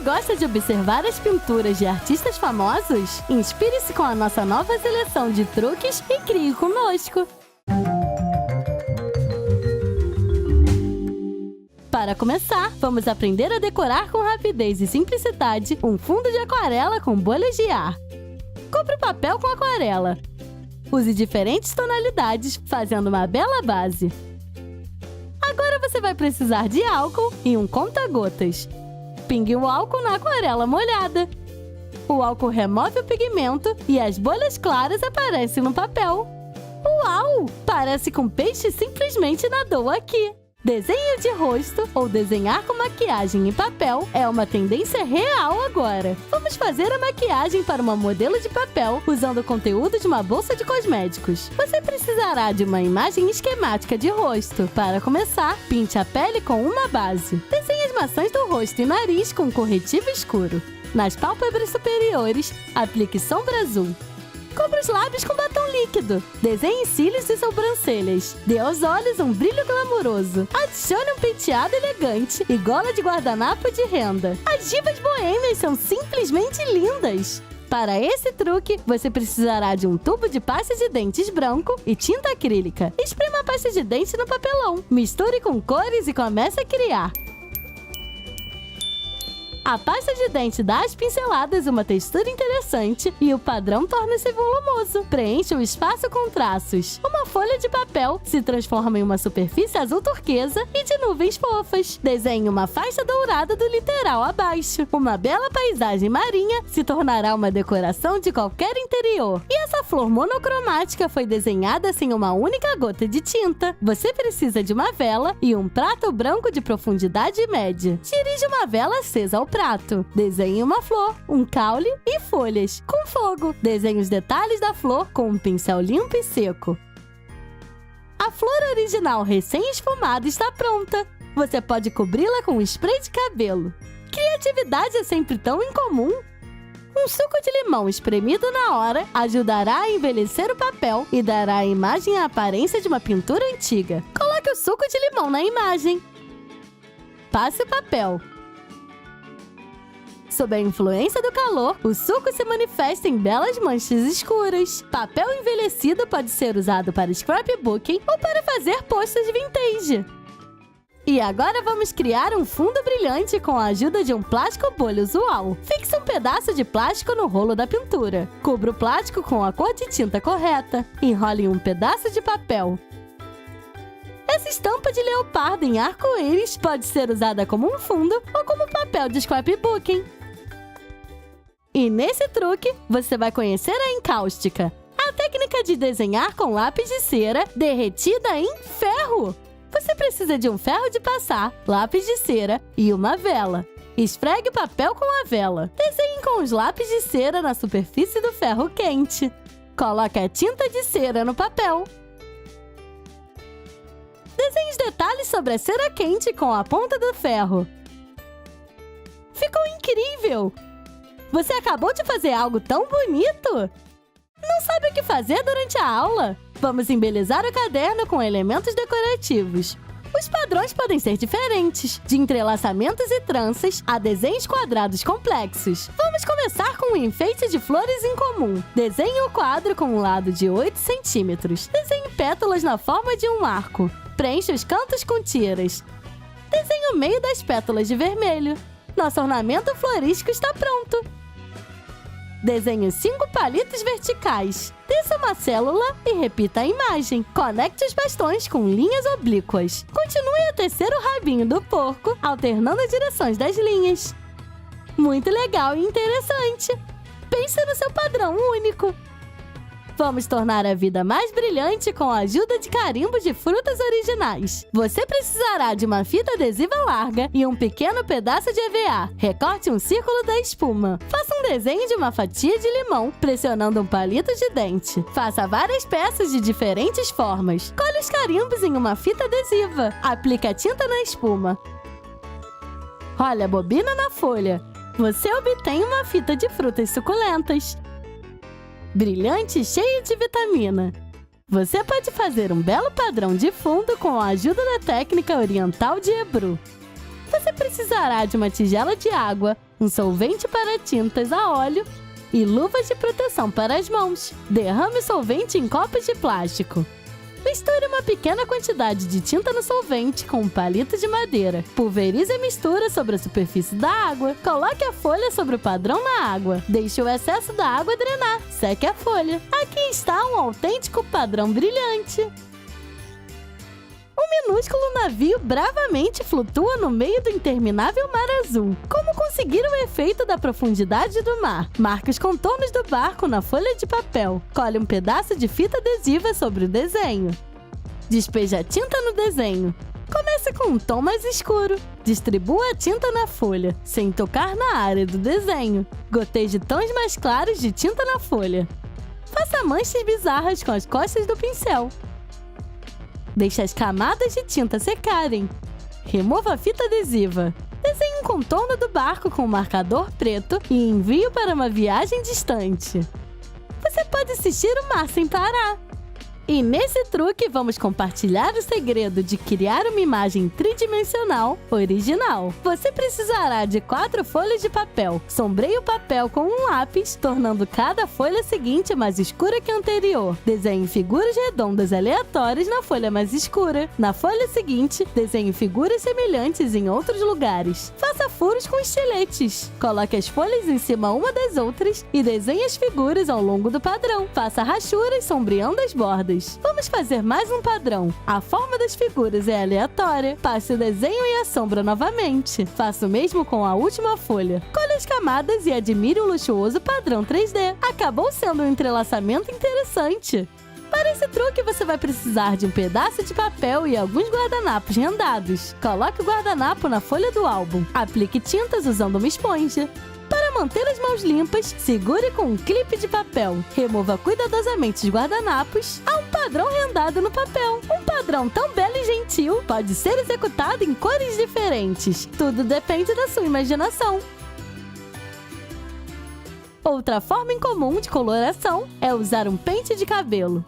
gosta de observar as pinturas de artistas famosos? Inspire-se com a nossa nova seleção de truques e crie conosco! Para começar, vamos aprender a decorar com rapidez e simplicidade um fundo de aquarela com bolhas de ar. Cubra o papel com aquarela. Use diferentes tonalidades, fazendo uma bela base. Agora você vai precisar de álcool e um conta-gotas. Pingue o álcool na aquarela molhada. O álcool remove o pigmento e as bolhas claras aparecem no papel. Uau! Parece que um peixe simplesmente nadou aqui. Desenho de rosto ou desenhar com maquiagem em papel é uma tendência real agora. Vamos fazer a maquiagem para uma modelo de papel usando o conteúdo de uma bolsa de cosméticos. Você precisará de uma imagem esquemática de rosto. Para começar, pinte a pele com uma base. Desenhe as maçãs do rosto e nariz com corretivo escuro. Nas pálpebras superiores, aplique sombra azul. Cubra os lábios com batom líquido. Desenhe cílios e sobrancelhas. Dê aos olhos um brilho glamouroso. Adicione um penteado elegante e gola de guardanapo de renda. As divas boêmias são simplesmente lindas! Para esse truque, você precisará de um tubo de pasta de dentes branco e tinta acrílica. Esprema a pasta de dente no papelão. Misture com cores e comece a criar. A pasta de dente dá às pinceladas uma textura interessante e o padrão torna-se volumoso. Preencha o espaço com traços. Uma folha de papel se transforma em uma superfície azul turquesa e de nuvens fofas. Desenhe uma faixa dourada do literal abaixo. Uma bela paisagem marinha se tornará uma decoração de qualquer interior. E essa flor monocromática foi desenhada sem uma única gota de tinta. Você precisa de uma vela e um prato branco de profundidade média. Dirige uma vela acesa ao prato. Desenhe uma flor, um caule e folhas, com fogo. Desenhe os detalhes da flor com um pincel limpo e seco. A flor original recém-esfumada está pronta. Você pode cobri-la com um spray de cabelo. Criatividade é sempre tão incomum. Um suco de limão espremido na hora ajudará a envelhecer o papel e dará à imagem a aparência de uma pintura antiga. Coloque o suco de limão na imagem. Passe o papel. Sob a influência do calor, o suco se manifesta em belas manchas escuras. Papel envelhecido pode ser usado para scrapbooking ou para fazer posters vintage. E agora vamos criar um fundo brilhante com a ajuda de um plástico bolha usual. Fixe um pedaço de plástico no rolo da pintura. Cubra o plástico com a cor de tinta correta. Enrole um pedaço de papel. Essa estampa de leopardo em arco-íris pode ser usada como um fundo ou como papel de scrapbooking. E nesse truque, você vai conhecer a encáustica, a técnica de desenhar com lápis de cera derretida em ferro. Você precisa de um ferro de passar, lápis de cera e uma vela. Esfregue o papel com a vela. Desenhe com os lápis de cera na superfície do ferro quente. Coloque a tinta de cera no papel. Desenhe os detalhes sobre a cera quente com a ponta do ferro. Ficou incrível! Você acabou de fazer algo tão bonito! Não sabe o que fazer durante a aula? Vamos embelezar o caderno com elementos decorativos. Os padrões podem ser diferentes, de entrelaçamentos e tranças a desenhos quadrados complexos. Vamos começar com um enfeite de flores em comum. Desenhe o quadro com um lado de 8 centímetros. Desenhe pétalas na forma de um arco. Preencha os cantos com tiras. Desenhe o meio das pétalas de vermelho. Nosso ornamento florístico está pronto. Desenhe 5 palitos verticais. Desça uma célula e repita a imagem. Conecte os bastões com linhas oblíquas. Continue a tecer o rabinho do porco, alternando as direções das linhas. Muito legal e interessante! Pense no seu padrão único. Vamos tornar a vida mais brilhante com a ajuda de carimbos de frutas originais. Você precisará de uma fita adesiva larga e um pequeno pedaço de EVA. Recorte um círculo da espuma. Faça um desenho de uma fatia de limão, pressionando um palito de dente. Faça várias peças de diferentes formas. Colhe os carimbos em uma fita adesiva. Aplique a tinta na espuma. Role a bobina na folha. Você obtém uma fita de frutas suculentas. Brilhante e cheio de vitamina. Você pode fazer um belo padrão de fundo com a ajuda da técnica oriental de Hebru. Você precisará de uma tigela de água, um solvente para tintas a óleo e luvas de proteção para as mãos. Derrame o solvente em copos de plástico. Misture uma pequena quantidade de tinta no solvente com um palito de madeira. Pulverize a mistura sobre a superfície da água. Coloque a folha sobre o padrão na água. Deixe o excesso da água drenar. Seque a folha. Aqui está um autêntico padrão brilhante. Um minúsculo navio bravamente flutua no meio do interminável mar azul. Como conseguir o efeito da profundidade do mar? Marque os contornos do barco na folha de papel. Cole um pedaço de fita adesiva sobre o desenho. Despeje a tinta no desenho. Comece com um tom mais escuro. Distribua a tinta na folha, sem tocar na área do desenho. Goteje tons mais claros de tinta na folha. Faça manchas bizarras com as costas do pincel. Deixe as camadas de tinta secarem. Remova a fita adesiva. Desenhe um contorno do barco com um marcador preto e envie para uma viagem distante. Você pode assistir o mar sem parar. E nesse truque vamos compartilhar o segredo de criar uma imagem tridimensional original. Você precisará de 4 folhas de papel. Sombreie o papel com um lápis, tornando cada folha seguinte mais escura que a anterior. Desenhe figuras redondas aleatórias na folha mais escura. Na folha seguinte, desenhe figuras semelhantes em outros lugares. Faça furos com estiletes. Coloque as folhas em cima uma das outras e desenhe as figuras ao longo do padrão. Faça rachuras sombreando as bordas. Vamos fazer mais um padrão. A forma das figuras é aleatória. Passe o desenho e a sombra novamente. Faça o mesmo com a última folha. Colhe as camadas e admire o luxuoso padrão 3D. Acabou sendo um entrelaçamento interessante. Para esse truque, você vai precisar de um pedaço de papel e alguns guardanapos rendados. Coloque o guardanapo na folha do álbum. Aplique tintas usando uma esponja. Para manter as mãos limpas, segure com um clipe de papel. Remova cuidadosamente os guardanapos. Há um padrão rendado no papel. Um padrão tão belo e gentil pode ser executado em cores diferentes. Tudo depende da sua imaginação. Outra forma incomum de coloração é usar um pente de cabelo.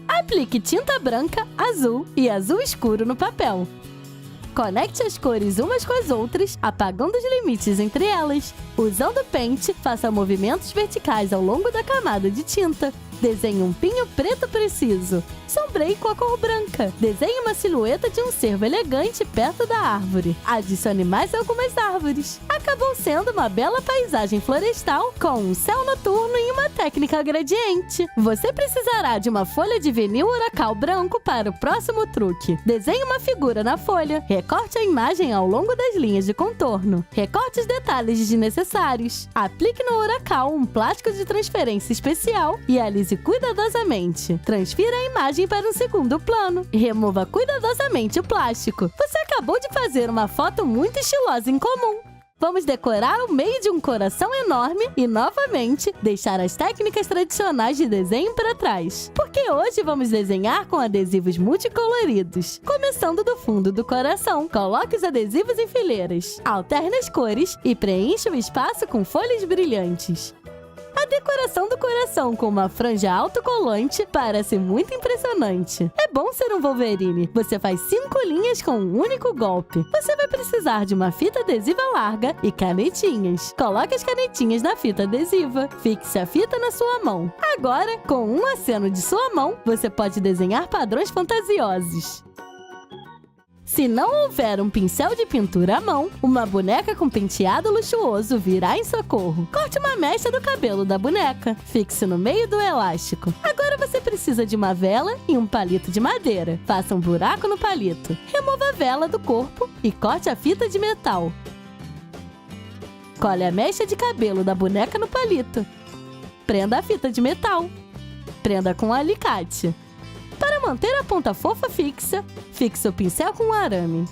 Aplique tinta branca, azul e azul escuro no papel. Conecte as cores umas com as outras, apagando os limites entre elas. Usando o pente, faça movimentos verticais ao longo da camada de tinta. Desenhe um pinho preto preciso. Sombreie com a cor branca. Desenhe uma silhueta de um cervo elegante perto da árvore. Adicione mais algumas árvores. Acabou sendo uma bela paisagem florestal com um céu noturno e uma técnica gradiente. Você precisará de uma folha de vinil Oracal branco para o próximo truque. Desenhe uma figura na folha. Recorte a imagem ao longo das linhas de contorno. Recorte os detalhes desnecessários. Aplique no Oracal um plástico de transferência especial e alise cuidadosamente. Transfira a imagem para um segundo plano e remova cuidadosamente o plástico. Você acabou de fazer uma foto muito estilosa em comum. Vamos decorar o meio de um coração enorme e, novamente, deixar as técnicas tradicionais de desenho para trás. Porque hoje vamos desenhar com adesivos multicoloridos. Começando do fundo do coração, coloque os adesivos em fileiras. Alterne as cores e preencha o espaço com folhas brilhantes. A decoração do coração com uma franja autocolante parece muito impressionante. É bom ser um Wolverine. Você faz 5 linhas com um único golpe. Você vai precisar de uma fita adesiva larga e canetinhas. Coloque as canetinhas na fita adesiva. Fixe a fita na sua mão. Agora, com um aceno de sua mão, você pode desenhar padrões fantasiosos. Se não houver um pincel de pintura à mão, uma boneca com penteado luxuoso virá em socorro. Corte uma mecha do cabelo da boneca. Fixe no meio do elástico. Agora você precisa de uma vela e um palito de madeira. Faça um buraco no palito. Remova a vela do corpo e corte a fita de metal. Cole a mecha de cabelo da boneca no palito. Prenda a fita de metal. Prenda com um alicate. Para manter a ponta fofa fixa, fixe o pincel com um arame.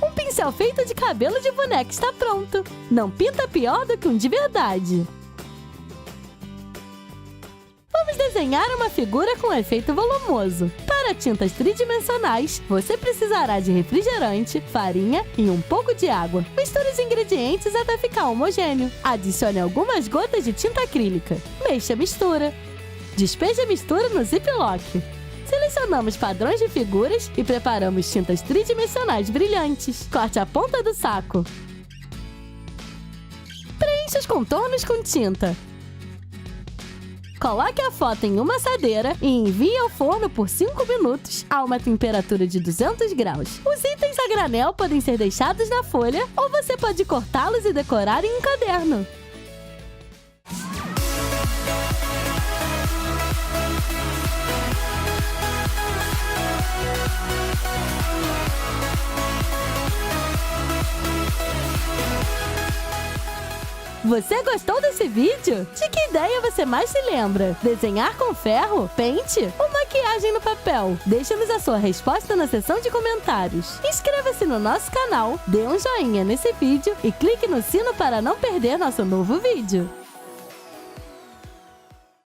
Um pincel feito de cabelo de boneca está pronto. Não pinta pior do que um de verdade. Vamos desenhar uma figura com efeito volumoso. Para tintas tridimensionais, você precisará de refrigerante, farinha e um pouco de água. Misture os ingredientes até ficar homogêneo. Adicione algumas gotas de tinta acrílica. Mexa a mistura. Despeje a mistura no ziplock. Selecionamos padrões de figuras e preparamos tintas tridimensionais brilhantes. Corte a ponta do saco. Pinte os contornos com tinta. Coloque a foto em uma assadeira e envie ao forno por 5 minutos a uma temperatura de 200 graus. Os itens a granel podem ser deixados na folha ou você pode cortá-los e decorar em um caderno. Você gostou desse vídeo? De que ideia você mais se lembra? Desenhar com ferro, pente ou maquiagem no papel? Deixe-nos a sua resposta na seção de comentários. Inscreva-se no nosso canal, dê um joinha nesse vídeo e clique no sino para não perder nosso novo vídeo.